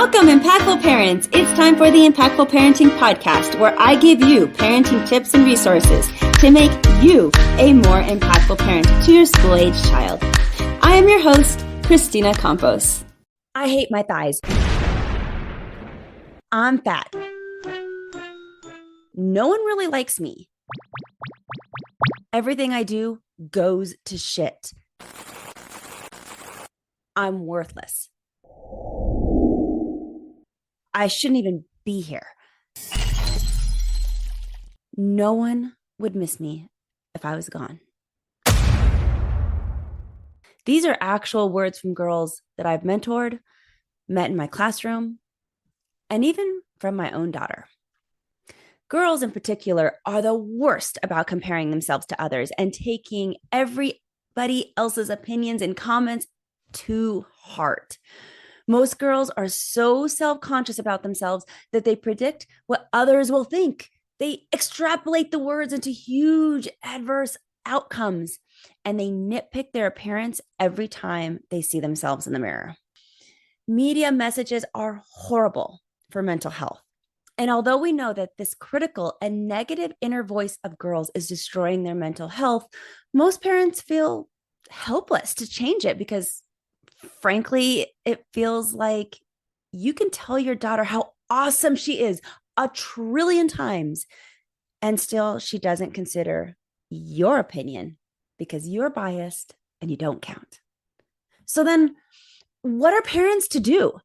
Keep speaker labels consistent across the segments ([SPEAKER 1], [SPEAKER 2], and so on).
[SPEAKER 1] Welcome, Impactful Parents. It's time for the Impactful Parenting Podcast, where I give you parenting tips and resources to make you a more impactful parent to your school-age child. I am your host, Kristina Campos. I hate my thighs. I'm fat. No one really likes me. Everything I do goes to shit. I'm worthless. I shouldn't even be here. No one would miss me if I was gone. These are actual words from girls that I've mentored, met in my classroom, and even from my own daughter. Girls in particular are the worst about comparing themselves to others and taking everybody else's opinions and comments to heart. Most girls are so self-conscious about themselves that they predict what others will think. They extrapolate the words into huge adverse outcomes, and they nitpick their appearance every time they see themselves in the mirror. Media messages are horrible for mental health. And although we know that this critical and negative inner voice of girls is destroying their mental health, most parents feel helpless to change it because frankly, it feels like you can tell your daughter how awesome she is 1,000,000,000,000 times, and still she doesn't consider your opinion because you're biased and you don't count. So then, what are parents to do?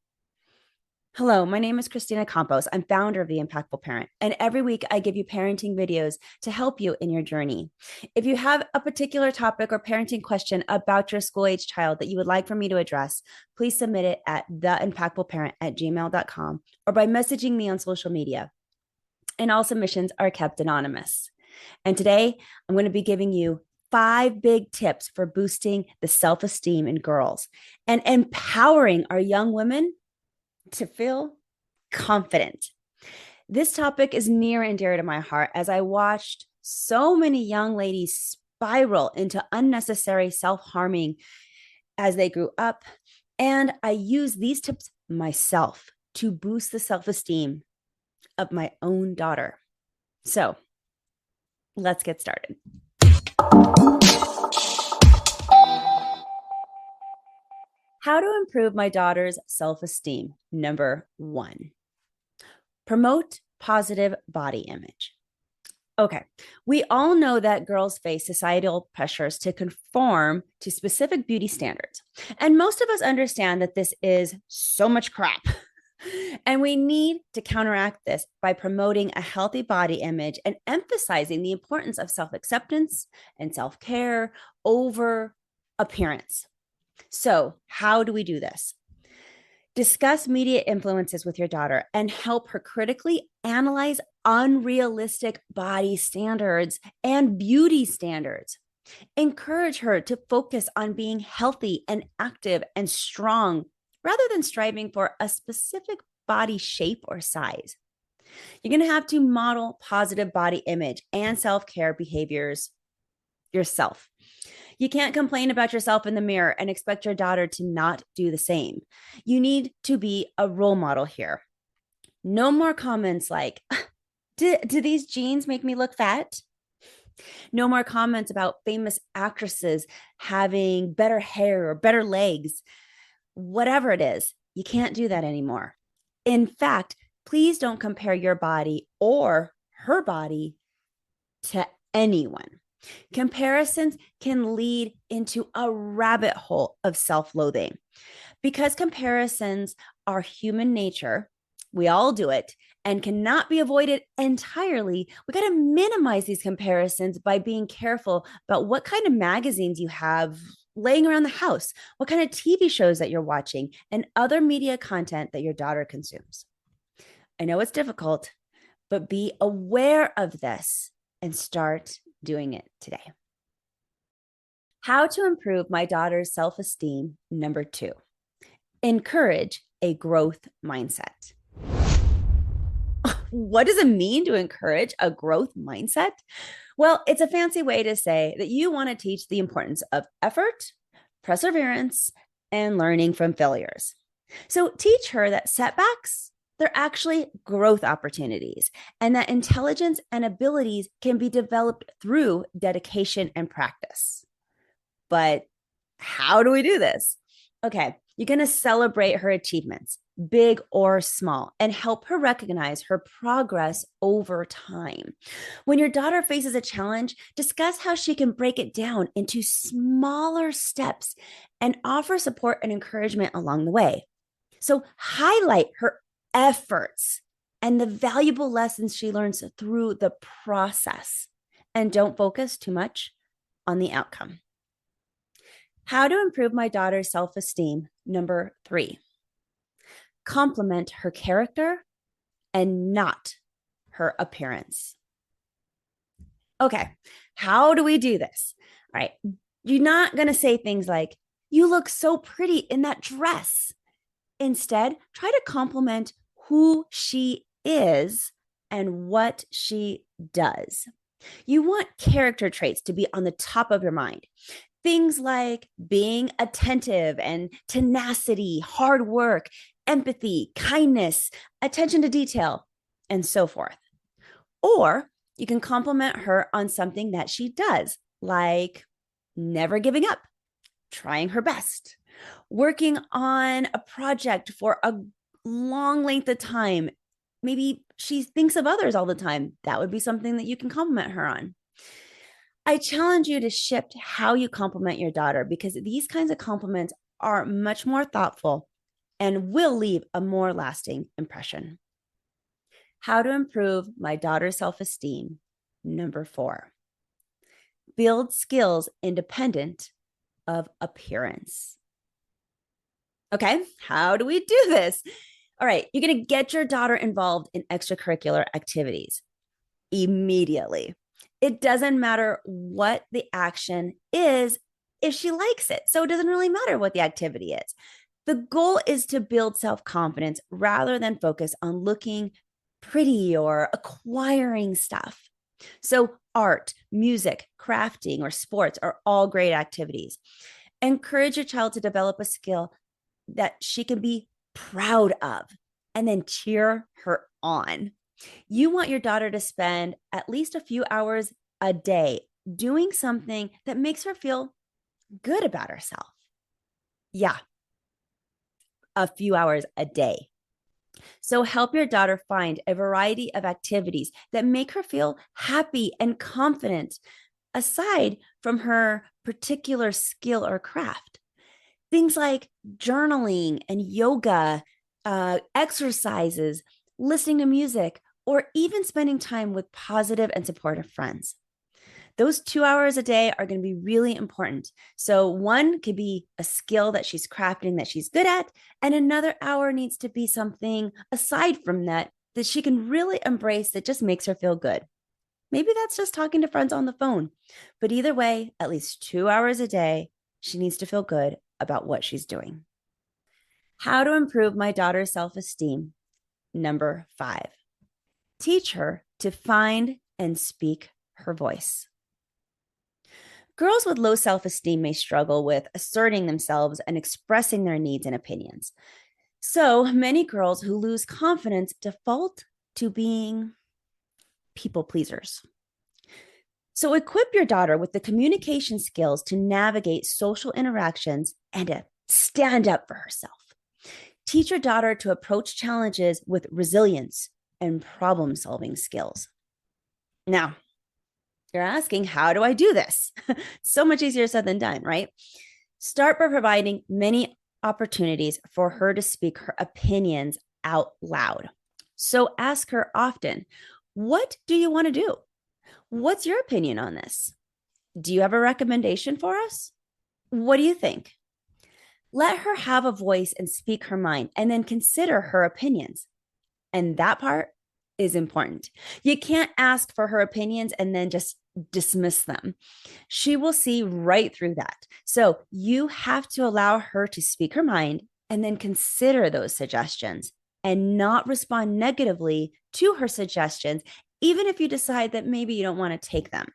[SPEAKER 1] Hello, my name is Kristina Campos. I'm founder of The Impactful Parent, and every week I give you parenting videos to help you in your journey. If you have a particular topic or parenting question about your school-age child that you would like for me to address, please submit it at theimpactfulparent@gmail.com or by messaging me on social media. And all submissions are kept anonymous. And today, I'm going to be giving you 5 big tips for boosting the self-esteem in girls and empowering our young women to feel confident. This topic is near and dear to my heart as I watched so many young ladies spiral into unnecessary self-harming as they grew up, and I use these tips myself to boost the self-esteem of my own daughter. So, let's get started. How to improve my daughter's self-esteem. Number 1, promote positive body image. Okay, we all know that girls face societal pressures to conform to specific beauty standards. And most of us understand that this is so much crap. And we need to counteract this by promoting a healthy body image and emphasizing the importance of self-acceptance and self-care over appearance. So, how do we do this? Discuss media influences with your daughter and help her critically analyze unrealistic body standards and beauty standards. Encourage her to focus on being healthy and active and strong rather than striving for a specific body shape or size. You're going to have to model positive body image and self-care behaviors yourself. You can't complain about yourself in the mirror and expect your daughter to not do the same. You need to be a role model here. No more comments like, do these jeans make me look fat? No more comments about famous actresses having better hair or better legs. Whatever it is, you can't do that anymore. In fact, please don't compare your body or her body to anyone. Comparisons can lead into a rabbit hole of self-loathing. Because comparisons are human nature, we all do it, and cannot be avoided entirely, we got to minimize these comparisons by being careful about what kind of magazines you have laying around the house, what kind of TV shows that you're watching, and other media content that your daughter consumes. I know it's difficult, but be aware of this and start doing it today. How to improve my daughter's self-esteem. Number 2, encourage a growth mindset. What does it mean to encourage a growth mindset? Well, it's a fancy way to say that you want to teach the importance of effort, perseverance, and learning from failures. So teach her that setbacks, they're actually growth opportunities, and that intelligence and abilities can be developed through dedication and practice. But how do we do this? Okay, you're going to celebrate her achievements, big or small, and help her recognize her progress over time. When your daughter faces a challenge, discuss how she can break it down into smaller steps and offer support and encouragement along the way. So highlight her efforts and the valuable lessons she learns through the process, and don't focus too much on the outcome. How to improve my daughter's self-esteem. Number 3, compliment her character and not her appearance. Okay, how do we do this? All right, you're not going to say things like, you look so pretty in that dress. Instead, try to compliment who she is and what she does. You want character traits to be on the top of your mind. Things like being attentive and tenacity, hard work, empathy, kindness, attention to detail, and so forth. Or you can compliment her on something that she does, like never giving up, trying her best, working on a project for a long length of time. Maybe she thinks of others all the time. That would be something that you can compliment her on. I challenge you to shift how you compliment your daughter, because these kinds of compliments are much more thoughtful and will leave a more lasting impression. How to improve my daughter's self-esteem. Number 4, build skills independent of appearance. Okay, how do we do this? All right, you're going to get your daughter involved in extracurricular activities immediately. It doesn't matter what the action is if she likes it. So it doesn't really matter what the activity is. The goal is to build self-confidence rather than focus on looking pretty or acquiring stuff. So art, music, crafting, or sports are all great activities. Encourage your child to develop a skill that she can be proud of, and then cheer her on. You want your daughter to spend at least a few hours a day doing something that makes her feel good about herself. Yeah, a few hours a day. So help your daughter find a variety of activities that make her feel happy and confident, aside from her particular skill or craft. Things like journaling and yoga, exercises, listening to music, or even spending time with positive and supportive friends. Those 2 hours a day are going to be really important. So one could be a skill that she's crafting that she's good at, and another hour needs to be something aside from that that she can really embrace that just makes her feel good. Maybe that's just talking to friends on the phone. But either way, at least 2 hours a day, she needs to feel good about what she's doing. How to improve my daughter's self-esteem. Number 5, teach her to find and speak her voice. Girls with low self-esteem may struggle with asserting themselves and expressing their needs and opinions. So many girls who lose confidence default to being people pleasers. So equip your daughter with the communication skills to navigate social interactions and to stand up for herself. Teach your daughter to approach challenges with resilience and problem-solving skills. Now, you're asking, how do I do this? So much easier said than done, right? Start by providing many opportunities for her to speak her opinions out loud. So ask her often, what do you want to do? What's your opinion on this? Do you have a recommendation for us? What do you think? Let her have a voice and speak her mind, and then consider her opinions. And that part is important. You can't ask for her opinions and then just dismiss them. She will see right through that. So you have to allow her to speak her mind and then consider those suggestions and not respond negatively to her suggestions, even if you decide that maybe you don't want to take them.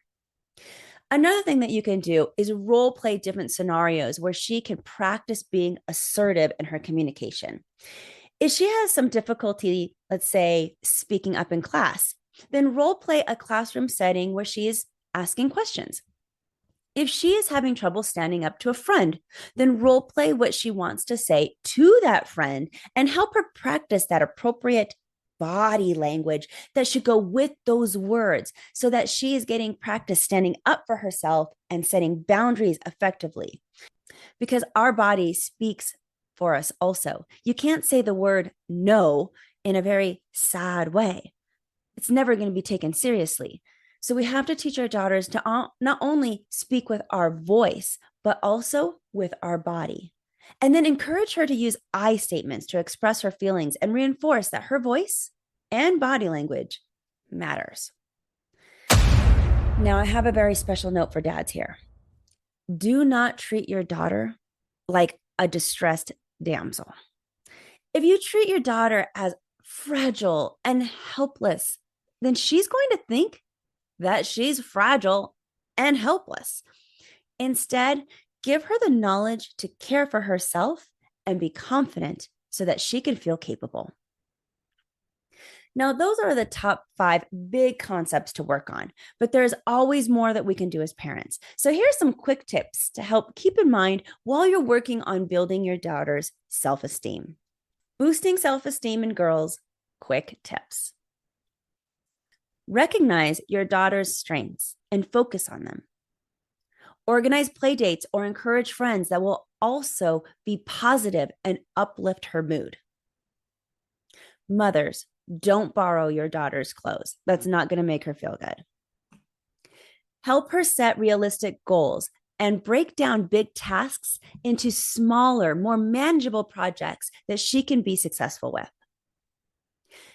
[SPEAKER 1] Another thing that you can do is role play different scenarios where she can practice being assertive in her communication. If she has some difficulty, let's say, speaking up in class, then role play a classroom setting where she is asking questions. If she is having trouble standing up to a friend, then role play what she wants to say to that friend and help her practice that appropriate body language that should go with those words so that she is getting practice standing up for herself and setting boundaries effectively. Because our body speaks for us also. You can't say the word no in a very sad way. It's never going to be taken seriously. So we have to teach our daughters to not only speak with our voice, but also with our body. And then encourage her to use I statements to express her feelings and reinforce that her voice and body language matters. Now, I have a very special note for dads here. Do not treat your daughter like a distressed damsel. If you treat your daughter as fragile and helpless, then she's going to think that she's fragile and helpless. Instead, give her the knowledge to care for herself and be confident so that she can feel capable. Now, those are the top 5 big concepts to work on, but there's always more that we can do as parents. So here's some quick tips to help keep in mind while you're working on building your daughter's self-esteem. Boosting self-esteem in girls, quick tips. Recognize your daughter's strengths and focus on them. Organize play dates or encourage friends that will also be positive and uplift her mood. Mothers, don't borrow your daughter's clothes. That's not going to make her feel good. Help her set realistic goals and break down big tasks into smaller, more manageable projects that she can be successful with.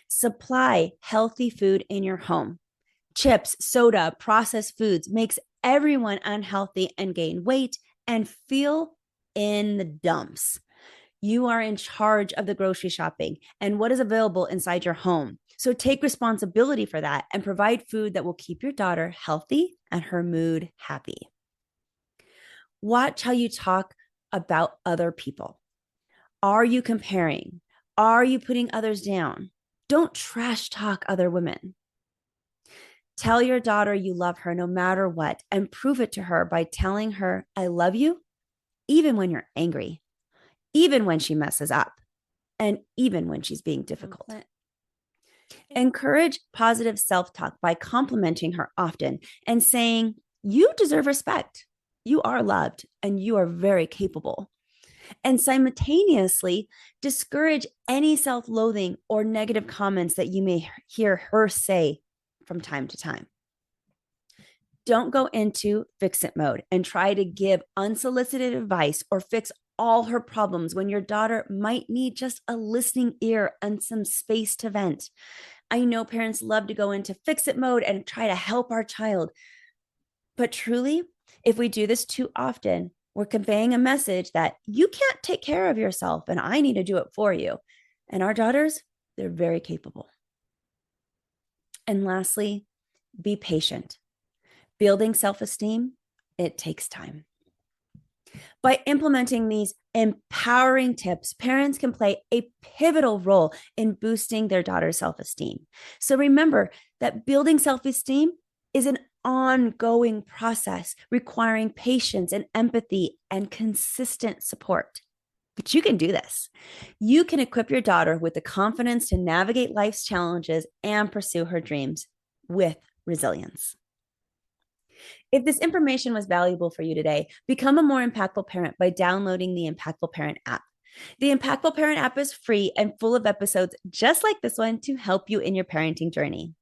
[SPEAKER 1] Supply healthy food in your home. Chips, soda, processed foods makes everyone unhealthy and gain weight and feel in the dumps. You are in charge of the grocery shopping and what is available inside your home. So take responsibility for that and provide food that will keep your daughter healthy and her mood happy. Watch how you talk about other people. Are you comparing? Are you putting others down? Don't trash talk other women. Tell your daughter you love her no matter what and prove it to her by telling her, I love you, even when you're angry, even when she messes up, and even when she's being difficult. Encourage positive self-talk by complimenting her often and saying, you deserve respect. You are loved and you are very capable. And simultaneously discourage any self-loathing or negative comments that you may hear her say from time to time. Don't go into fix-it mode and try to give unsolicited advice or fix all her problems when your daughter might need just a listening ear and some space to vent. I know parents love to go into fix-it mode and try to help our child. But truly, if we do this too often, we're conveying a message that you can't take care of yourself and I need to do it for you. And our daughters, they're very capable. And lastly, be patient. Building self-esteem, it takes time. By implementing these empowering tips, parents can play a pivotal role in boosting their daughter's self-esteem. So remember that building self-esteem is an ongoing process requiring patience and empathy and consistent support. But you can do this. You can equip your daughter with the confidence to navigate life's challenges and pursue her dreams with resilience. If this information was valuable for you today, become a more impactful parent by downloading the Impactful Parent app. The Impactful Parent app is free and full of episodes just like this one to help you in your parenting journey.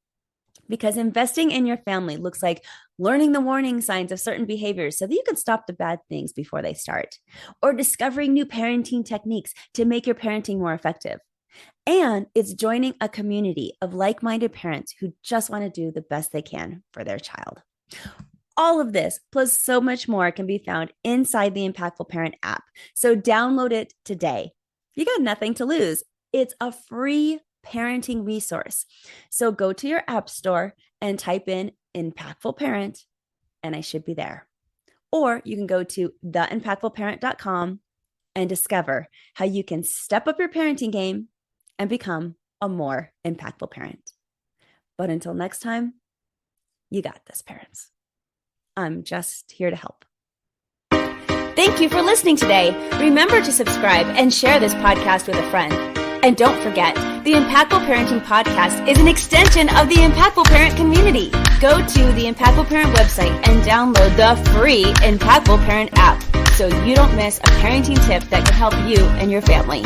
[SPEAKER 1] Because investing in your family looks like learning the warning signs of certain behaviors so that you can stop the bad things before they start, or discovering new parenting techniques to make your parenting more effective. And it's joining a community of like-minded parents who just want to do the best they can for their child. All of this, plus so much more, can be found inside the Impactful Parent app. So download it today. You got nothing to lose. It's a free parenting resource. So go to your app store and type in Impactful Parent and I should be there. Or you can go to theimpactfulparent.com and discover how you can step up your parenting game and become a more impactful parent. But until next time, you got this, parents. I'm just here to help. Thank you for listening today. Remember to subscribe and share this podcast with a friend. And don't forget, the Impactful Parenting Podcast is an extension of the Impactful Parent community. Go to the Impactful Parent website and download the free Impactful Parent app so you don't miss a parenting tip that can help you and your family.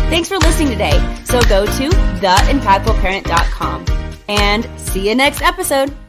[SPEAKER 1] Thanks for listening today. So go to theimpactfulparent.com and see you next episode.